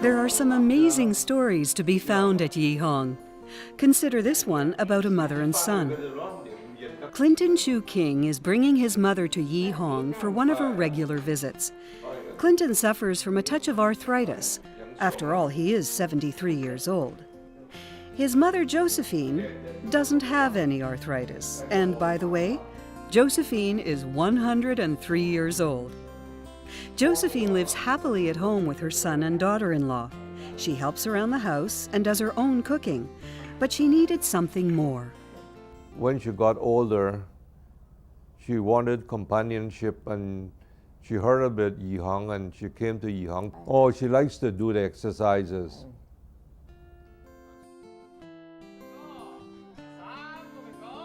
There are some amazing stories to be found at Yihong. Consider this one about a mother and son. Clinton Chu King is bringing his mother to Yihong for one of her regular visits. Clinton suffers from a touch of arthritis. After all, he is 73 years old. His mother, Josephine, doesn't have any arthritis. And by the way, Josephine is 103 years old. Josephine lives happily at home with her son and daughter-in-law. She helps around the house and does her own cooking, but she needed something more. When she got older, she wanted companionship, and she heard about Yihong and she came to Yihong. Oh, she likes to do the exercises.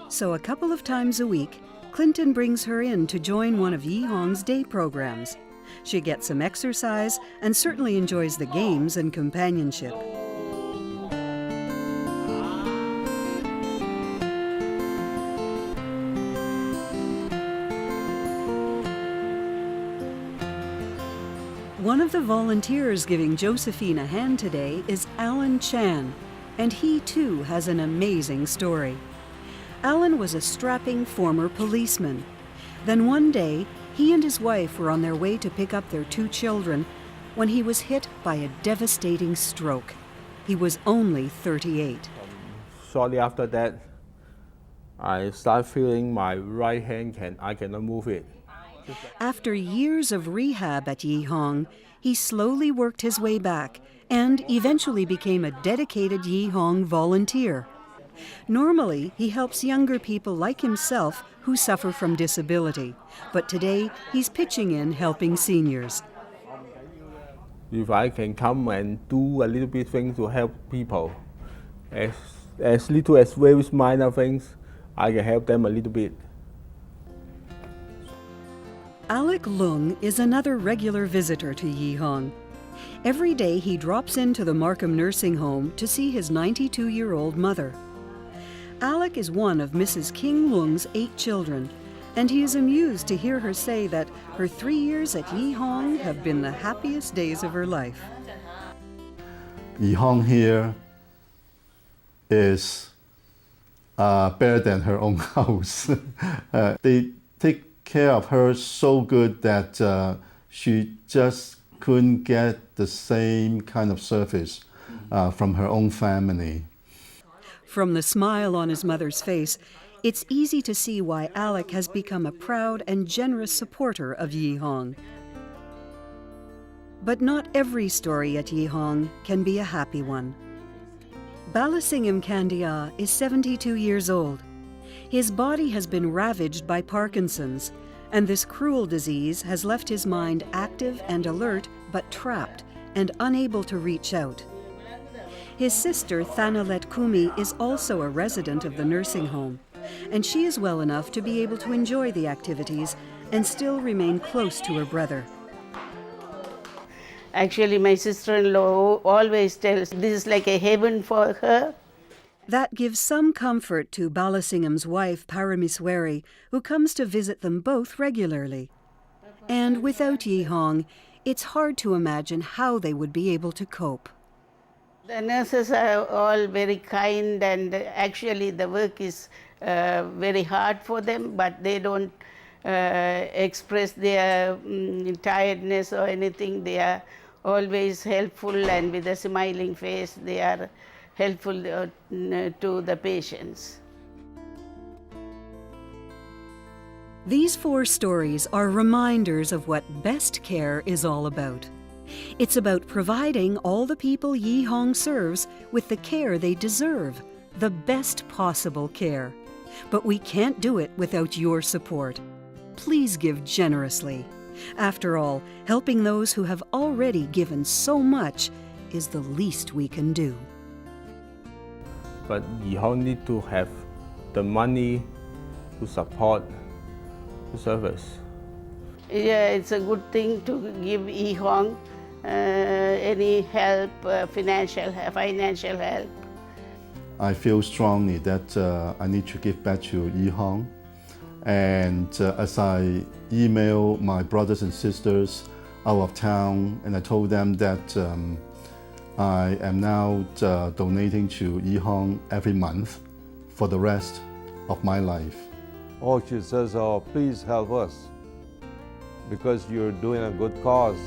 So a couple of times a week, Clinton brings her in to join one of Yihong's day programs. She gets some exercise and certainly enjoys the games and companionship. One of the volunteers giving Josephine a hand today is Alan Chan, and he too has an amazing story. Alan was a strapping former policeman. Then one day, he and his wife were on their way to pick up their 2 children when he was hit by a devastating stroke. He was only 38. Shortly after that, I start feeling my right hand I cannot move it. After years of rehab at Yihong, he slowly worked his way back and eventually became a dedicated Yihong volunteer. Normally, he helps younger people like himself who suffer from disability, but today he's pitching in helping seniors. If I can come and do a little bit things to help people, as little as very minor things, I can help them a little bit. Alec Lung is another regular visitor to Yihong. Every day he drops into the Markham Nursing Home to see his 92-year-old mother. Alec is one of Mrs. King Lung's 8 children, and he is amused to hear her say that her 3 years at Yihong have been the happiest days of her life. Yihong here is better than her own house. They take care of her so good that she just couldn't get the same kind of service from her own family. From the smile on his mother's face, it's easy to see why Alec has become a proud and generous supporter of Yihong. But not every story at Yihong can be a happy one. Balasingham Kandia is 72 years old. His body has been ravaged by Parkinson's, and this cruel disease has left his mind active and alert, but trapped and unable to reach out. His sister, Thanalet Kumi, is also a resident of the nursing home, and she is well enough to be able to enjoy the activities and still remain close to her brother. Actually, my sister-in-law always tells this is like a heaven for her. That gives some comfort to Balasingham's wife, Paramiswari, who comes to visit them both regularly. And without Yihong, it's hard to imagine how they would be able to cope. The nurses are all very kind, and actually the work is very hard for them, but they don't express their tiredness or anything. They are always helpful, and with a smiling face they are helpful to the patients. These 4 stories are reminders of what best care is all about. It's about providing all the people Yihong serves with the care they deserve, the best possible care. But we can't do it without your support. Please give generously. After all, helping those who have already given so much is the least we can do. But Yihong need to have the money to support the service. Yeah, it's a good thing to give Yihong any help, financial help. I feel strongly that I need to give back to Yihong. And as I email my brothers and sisters out of town, and I told them that I am now donating to Yihong every month for the rest of my life. Oh, she says, oh, please help us because you're doing a good cause.